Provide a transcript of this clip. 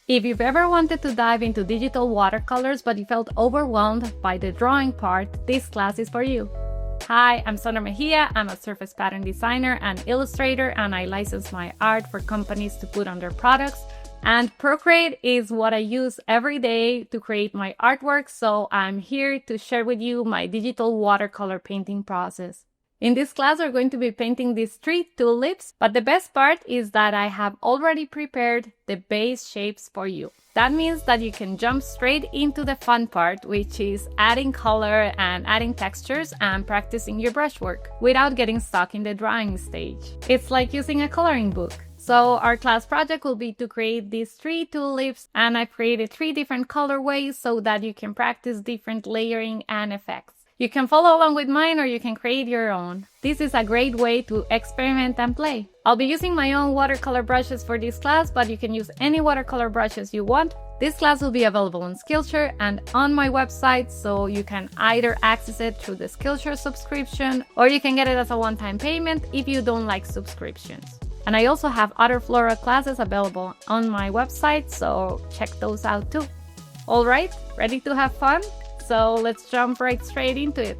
If you've ever wanted to dive into digital watercolors but you felt overwhelmed by the drawing part, this class is for you. Hi, I'm Sandra Mejia. I'm a surface pattern designer and illustrator, and I license my art for companies to put on their products. And Procreate is what I use every day to create my artwork, so I'm here to share with you my digital watercolor painting process. In this class, we're going to be painting these 3 tulips, but the best part is that I have already prepared the base shapes for you. That means that you can jump straight into the fun part, which is adding color and adding textures and practicing your brushwork without getting stuck in the drawing stage. It's like using a coloring book. So our class project will be to create these 3 tulips, and I've created 3 different colorways so that you can practice different layering and effects. You can follow along with mine or you can create your own. This is a great way to experiment and play. I'll be using my own watercolor brushes for this class, but you can use any watercolor brushes you want. This class will be available on Skillshare and on my website, so you can either access it through the Skillshare subscription or you can get it as a one-time payment if you don't like subscriptions. And I also have other floral classes available on my website, so check those out too. All right, ready to have fun? So let's jump right straight into it.